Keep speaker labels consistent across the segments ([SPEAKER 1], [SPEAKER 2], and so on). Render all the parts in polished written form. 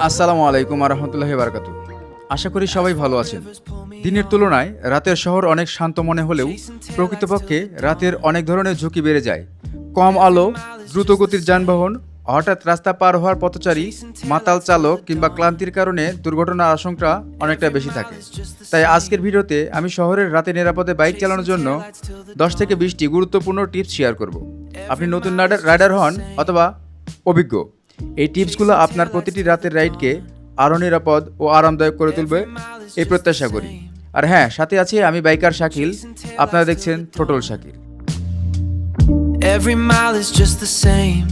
[SPEAKER 1] আসসালামু আলাইকুম রহমতুল্লাহি বারাকাতু। আশা করি সবাই ভালো আছেন। দিনের তুলনায় রাতের শহর অনেক শান্ত মনে হলেও প্রকৃতপক্ষে রাতের অনেক ধরনের ঝুঁকি বেড়ে যায়। কম আলো, দ্রুতগতির যানবাহন, হঠাৎ রাস্তা পার হওয়ার পথচারী, মাতাল চালক কিংবা ক্লান্তির কারণে দুর্ঘটনার আশঙ্কা অনেকটা বেশি থাকে। তাই আজকের ভিডিওতে আমি শহরের রাতে নিরাপদে বাইক চালানোর জন্য 10 থেকে 20টি গুরুত্বপূর্ণ টিপস শেয়ার করব। আপনি নতুন রাইডার হন অথবা অভিজ্ঞ, এই টিপসগুলো আপনার প্রতিটি রাতের রাইডকে আরও নিরাপদ ও আরামদায়ক করে তুলবে এই প্রত্যাশা করি। আর হ্যাঁ, সাথে আছে আমি বাইকার শাকিল। আপনারা দেখছেন total Shakil.
[SPEAKER 2] Every mile is just the same.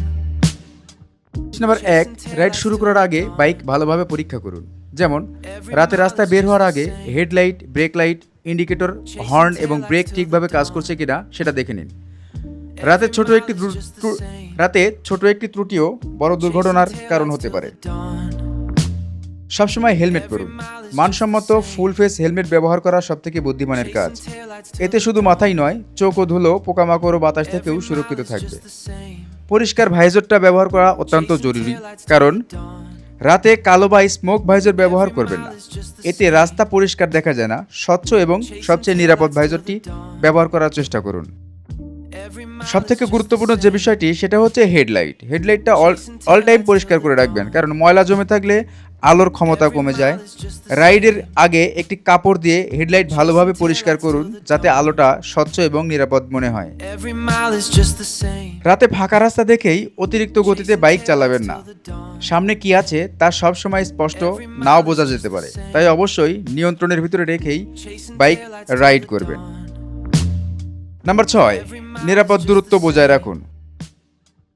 [SPEAKER 1] Number 1, ride শুরু করার আগে বাইক ভালোভাবে পরীক্ষা করুন। যেমন রাতে রাস্তায় বের হওয়ার আগে headlight, break light, indicator, horn এবং ব্রেক ঠিকভাবে কাজ করছে কিনা সেটা দেখে নিন। রাতে ছোট একটি ত্রুটিও বড় দুর্ঘটনার কারণ হতে পারে। সবসময় হেলমেট পরুন। মানসম্মত ফুল ফেস হেলমেট ব্যবহার করা সবথেকে বুদ্ধিমানের কাজ। এতে শুধু মাথাই নয়, চোখ ও ধুলো, পোকামাকড় ও বাতাস থেকেও সুরক্ষিত থাকবে। পরিষ্কার ভাইজরটা ব্যবহার করা অত্যন্ত জরুরি, কারণ রাতে কালো বা স্মোক ভাইজর ব্যবহার করবেন না। এতে রাস্তা পরিষ্কার দেখা যায় না। স্বচ্ছ এবং সবচেয়ে নিরাপদ ভাইজরটি ব্যবহার করার চেষ্টা করুন। সবথেকে গুরুত্বপূর্ণ যে বিষয়টি সেটা হচ্ছে হেডলাইটটা অল টাইম পরিষ্কার করে রাখবেন, কারণ ময়লা জমে থাকলে আলোর ক্ষমতা কমে যায়। রাইডের আগে একটি কাপড় দিয়ে হেডলাইট ভালোভাবে পরিষ্কার করুন, যাতে আলোটা স্বচ্ছ এবং নিরাপদ মনে হয়।
[SPEAKER 2] Every mile is just the same.
[SPEAKER 1] রাতে ফাঁকা রাস্তা দেখেই অতিরিক্ত গতিতে বাইক চালাবেন না। সামনে কি আছে তা সবসময় স্পষ্ট নাও বোঝা যেতে পারে, তাই অবশ্যই নিয়ন্ত্রণের ভিতরে রেখেই বাইক রাইড করবেন। নাম্বার 6, নিরাপদ দূরত্ব বজায় রাখুন।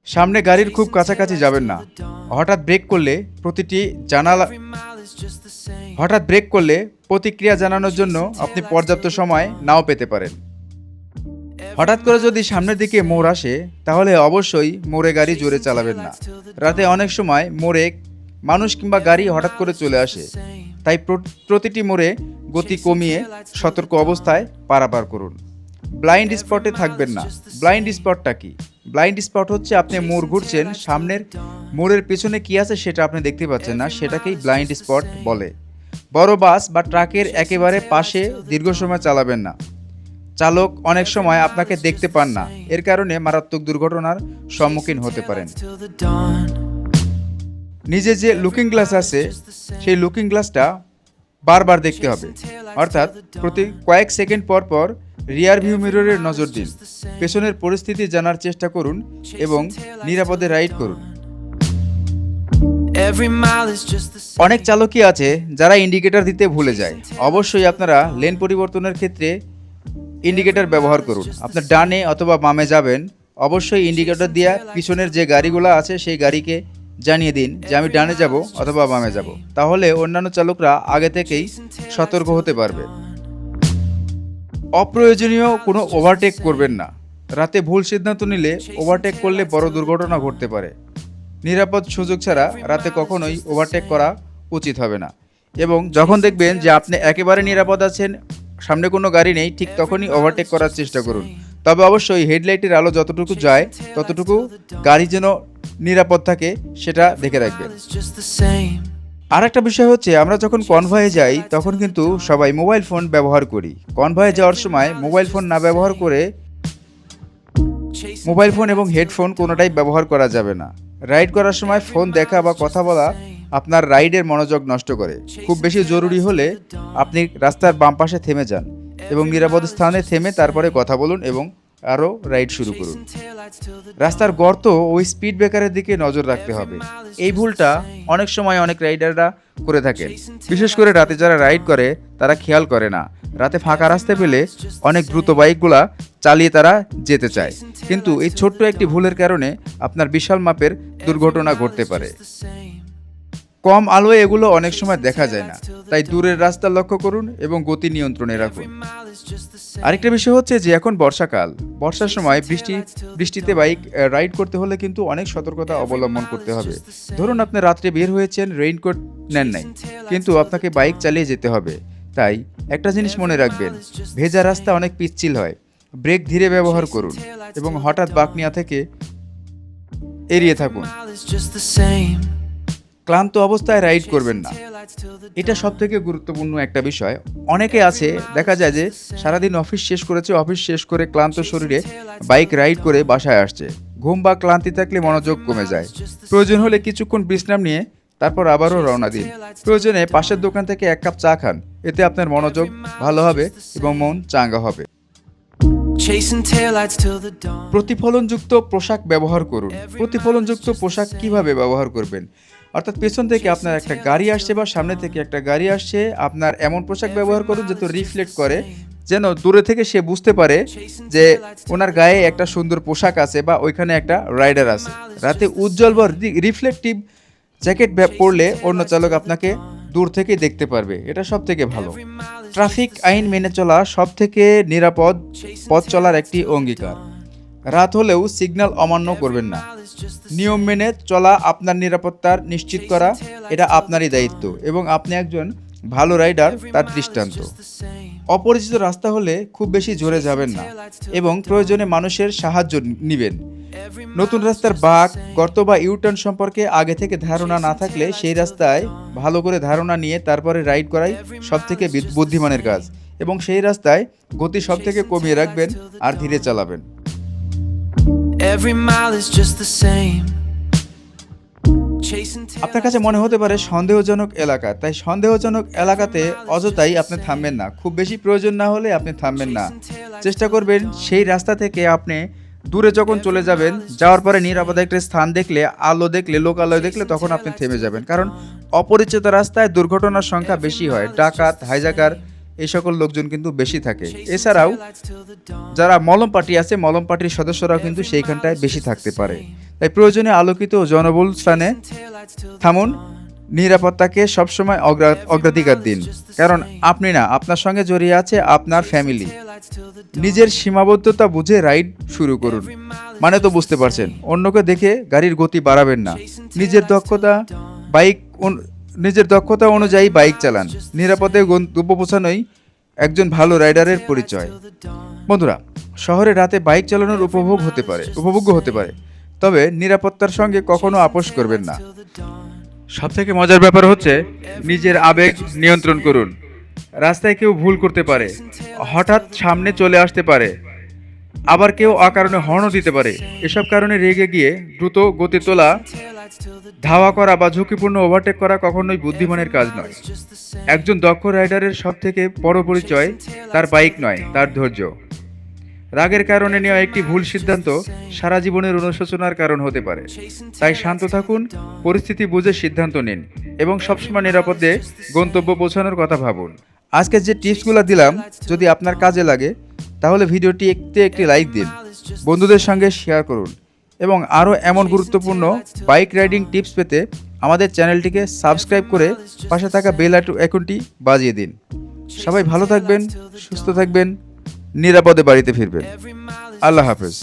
[SPEAKER 1] সামনে গাড়ির খুব কাছাকাছি যাবেন না। হঠাৎ ব্রেক করলে প্রতিক্রিয়া জানানোর জন্য আপনি পর্যাপ্ত সময় নাও পেতে পারেন। হঠাৎ করে যদি সামনের দিকে মোড় আসে, তাহলে অবশ্যই মোড়ে গাড়ি জোরে চালাবেন না। রাতে অনেক সময় মোড়ে মানুষ কিংবা গাড়ি হঠাৎ করে চলে আসে, তাই প্রতিটি মোড়ে গতি কমিয়ে সতর্ক অবস্থায় পারাপার করুন। ব্লাইন্ড স্পটে থাকবেন না। ব্লাইন্ড স্পটটা কি? ব্লাইন্ড স্পট হচ্ছে আপনি মোড় ঘুরছেন, সামনের মোড়ের পেছনে কি আছে সেটা আপনি দেখতে পাচ্ছেন না, সেটাকেই ব্লাইন্ড স্পট বলে। বড় বাস বা ট্রাকের একেবারে পাশে দীর্ঘ সময় চালাবেন না। চালক অনেক সময় আপনাকে দেখতে পান না, এর কারণে মারাত্মক দুর্ঘটনার সম্মুখীন হতে পারেন।
[SPEAKER 2] Till the dawn.
[SPEAKER 1] নিজে যে লুকিং গ্লাস আছে, সেই লুকিং গ্লাসটা বারবার দেখতে হবে, অর্থাৎ প্রতি কয়েক সেকেন্ড পর পর রিয়ার ভিউ মিররের নজর দিন। পেছনের পরিস্থিতি জানার চেষ্টা করুন এবং নিরাপদে রাইড করুন।
[SPEAKER 2] Every mile is just the same.
[SPEAKER 1] অনেক চালকই আছে যারা ইন্ডিকেটর দিতে ভুলে যায়। অবশ্যই আপনারা লেন পরিবর্তনের ক্ষেত্রে ইন্ডিকেটর ব্যবহার করুন। আপনার ডানে অথবা বামে যাবেন, অবশ্যই ইন্ডিকেটর দিয়ে পিছনের যে গাড়িগুলো আছে সেই গাড়িকে জানিয়ে দিন যে আমি ডানে যাব অথবা বামে যাব। তাহলে অন্যান্য চালকরা আগে থেকেই সতর্ক হতে পারবে। অপ্রয়োজনীয় কোনো ওভারটেক করবেন না। রাতে ভুল সিদ্ধান্ত নিলে ওভারটেক করলে বড় দুর্ঘটনা ঘটতে পারে। নিরাপদ সুযোগ ছাড়া রাতে কখনোই ওভারটেক করা উচিত হবে না। এবং যখন দেখবেন যে আপনি একেবারে নিরাপদ আছেন, সামনে কোনো গাড়ি নেই, ঠিক তখনই ওভারটেক করার চেষ্টা করুন। তবে অবশ্যই হেডলাইটের আলো যতটুকু যায় ততটুকু গাড়ি যেন নিরাপদ থাকে সেটা দেখে রাখবেন।
[SPEAKER 2] It's just the same.
[SPEAKER 1] আর একটা বিষয় হচ্ছে, আমরা যখন কনভয়ে যাই তখন কিন্তু সবাই মোবাইল ফোন ব্যবহার করি। কনভয়ে যাওয়ার সময় মোবাইল ফোন না ব্যবহার করে মোবাইল ফোন এবং হেডফোন কোনোটাই ব্যবহার করা যাবে না। রাইড করার সময় ফোন দেখা বা কথা বলা আপনার রাইডের মনোযোগ নষ্ট করে। খুব বেশি জরুরি হলে আপনি রাস্তার বাম পাশে থেমে যান এবং নিরাপদ স্থানে থেমে তারপরে কথা বলুন এবং আরও রাইড শুরু করুন। রাস্তার গর্ত ও স্পিড ব্রেকারের দিকে নজর রাখতে হবে। এই ভুলটা অনেক সময় অনেক রাইডাররা করে থাকেন। বিশেষ করে রাতে যারা রাইড করে তারা খেয়াল করে না। রাতে ফাঁকা রাস্তা পেলে অনেক দ্রুত বাইকগুলা চালিয়ে তারা যেতে চায়, কিন্তু এই ছোট্ট একটি ভুলের কারণে আপনার বিশাল মাপের দুর্ঘটনা ঘটতে পারে। কম আলোয় এগুলো অনেক সময় দেখা যায় না, তাই দূরের রাস্তা লক্ষ্য করুন এবং গতি নিয়ন্ত্রণে রাখুন। আরেকটা বিষয় হচ্ছে যে এখন বর্ষাকাল। বর্ষার সময় বৃষ্টিতে বাইক রাইড করতে হলে কিন্তু অনেক সতর্কতা অবলম্বন করতে হবে। ধরুন আপনি রাত্রে বের হয়েছেন, রেইনকোট নেন নাই, কিন্তু আপনাকে বাইক চালিয়ে যেতে হবে। তাই একটা জিনিস মনে রাখবেন, ভেজা রাস্তা অনেক পিচ্ছিল হয়। ব্রেক ধীরে ব্যবহার করুন এবং হঠাৎ বাঁকনিয়া থেকে এড়িয়ে থাকুন।
[SPEAKER 2] Mile is just the same.
[SPEAKER 1] ক্লান্ত অবস্থায় রাইড করবেন না। এটা সবথেকে গুরুত্বপূর্ণ একটা বিষয়। অনেকে আছে দেখা যায় যে সারাদিন অফিস শেষ করেছে, অফিস শেষ করে ক্লান্ত শরীরে বাইক রাইড করে বাসায় আসছে। ঘুম বা ক্লান্তি থাকলে মনোযোগ কমে যায়। প্রয়োজন হলে কিছুক্ষণ বিশ্রাম নিয়ে তারপর আবারও রওনা দিন। প্রয়োজনে পাশের দোকান থেকে 1 কাপ চা খান। এতে আপনার মনোযোগ ভালো হবে এবং মন চাঙ্গা হবে।
[SPEAKER 2] Chasing taillights till the dawn.
[SPEAKER 1] প্রতিফলনযুক্ত পোশাক ব্যবহার করুন। প্রতিফলনযুক্ত পোশাক কিভাবে ব্যবহার করবেন? অর্থাৎ পেছন থেকে আপনার একটা গাড়ি আসছে বা সামনে থেকে একটা গাড়ি আসছে, আপনার এমন পোশাক ব্যবহার করুন যাতে রিফ্লেক্ট করে, যেন দূরে থেকে সে বুঝতে পারে যে ওনার গায়ে একটা সুন্দর পোশাক আছে বা ওইখানে একটা রাইডার আছে। রাতে উজ্জ্বল বা রিফ্লেকটিভ জ্যাকেট পরলে অন্য চালক আপনাকে দূর থেকে দেখতে পারবে। এটা সব থেকে ভালো। ট্রাফিক আইন মেনে চলা সব থেকে নিরাপদ পথ চলার একটি অঙ্গীকার। রাত হলেও সিগন্যাল অমান্য করবেন না। নিয়ম মেনে চলা আপনার নিরাপত্তার নিশ্চিত করা, এটা আপনারই দায়িত্ব এবং আপনি একজন ভালো রাইডার তার দৃষ্টান্ত। অপরিচিত রাস্তা হলে খুব বেশি জোরে যাবেন না এবং প্রয়োজনে মানুষের সাহায্য নেবেন। নতুন রাস্তার বাঁক, গর্ত বা ইউটার্ন সম্পর্কে আগে থেকে ধারণা না থাকলে সেই রাস্তায় ভালো করে ধারণা নিয়ে তারপরে রাইড করাই সবথেকে বুদ্ধিমানের কাজ এবং সেই রাস্তায় গতি সবথেকে কমিয়ে রাখবেন আর ধীরে চালাবেন।
[SPEAKER 2] Every mile is just the same. Chasing
[SPEAKER 1] আপনার কাছে মনে হতে পারে সন্দেহজনক এলাকা, তাই সন্দেহজনক এলাকাতে অযথাই আপনি থামবেন না। খুব বেশি প্রয়োজন না হলে আপনি থামবেন না। চেষ্টা করবেন সেই রাস্তা থেকে আপনি দূরে যখন চলে যাবেন, যাওয়ার পরে নিরাপদ একটা স্থান দেখলে, আলো দেখলে, লোকালয় দেখলে তখন আপনি থেমে যাবেন। কারণ অপরিচিত রাস্তায় দুর্ঘটনার সংখ্যা বেশি হয়। ডাকাত, হাইজাকার এই সকল লোকজন কিন্তু বেশি থাকে। এছাড়াও যারা মলম পার্টি আছে, মলম পার্টির সদস্যরাও কিন্তু সেইখানটায় বেশি থাকতে পারে। তাই প্রয়োজনে আলোকিত ও জনবহুল স্থানে থামুন। নিরাপত্তাকে সবসময় অগ্রাধিকার দিন, কারণ আপনি না, আপনার সঙ্গে জড়িয়ে আছে আপনার ফ্যামিলি। নিজের সীমাবদ্ধতা বুঝে রাইড শুরু করুন। মানে তো বুঝতে পারছেন, অন্যকে দেখে গাড়ির গতি বাড়াবেন না। নিজের দক্ষতা অনুযায়ী বাইক চালান। নিরাপদে গন্তব্য পৌঁছানোই একজন ভালো রাইডারের পরিচয়। বন্ধুরা, শহরে রাতে বাইক চালানোর উপভোগ্য হতে পারে, তবে নিরাপত্তার সঙ্গে কখনো আপোষ করবেন না। সবথেকে মজার ব্যাপার হচ্ছে নিজের আবেগ নিয়ন্ত্রণ করুন। রাস্তায় কেউ ভুল করতে পারে, হঠাৎ সামনে চলে আসতে পারে, আবার কেউ অকারণে হর্নও দিতে পারে। এসব কারণে রেগে গিয়ে দ্রুত গতি তোলা, ধাওয়া করা বা ঝুঁকিপূর্ণ ওভারটেক করা কখনোই বুদ্ধিমানের কাজ নয়। একজন দক্ষ রাইডারের সবথেকে বড় পরিচয় তার বাইক নয়, তার ধৈর্য। রাগের কারণে নেওয়া একটি ভুল সিদ্ধান্ত সারা জীবনের অনুশোচনার কারণ হতে পারে। তাই শান্ত থাকুন, পরিস্থিতি বুঝে সিদ্ধান্ত নিন এবং সবসময় নিরাপদে গন্তব্য পৌঁছানোর কথা ভাবুন। আজকে যে টিপসগুলো দিলাম যদি আপনার কাজে লাগে তাহলে ভিডিওটি একটি লাইক দিন, বন্ধুদের সঙ্গে শেয়ার করুন এবং আরও এমন গুরুত্বপূর্ণ বাইক রাইডিং টিপস পেতে আমাদের চ্যানেলটিকে সাবস্ক্রাইব করে পাশে থাকা বেল আইকনটি বাজিয়ে দিন। সবাই ভালো থাকবেন, সুস্থ থাকবেন, নিরাপদে বাড়িতে ফিরবেন। আল্লাহ হাফেজ।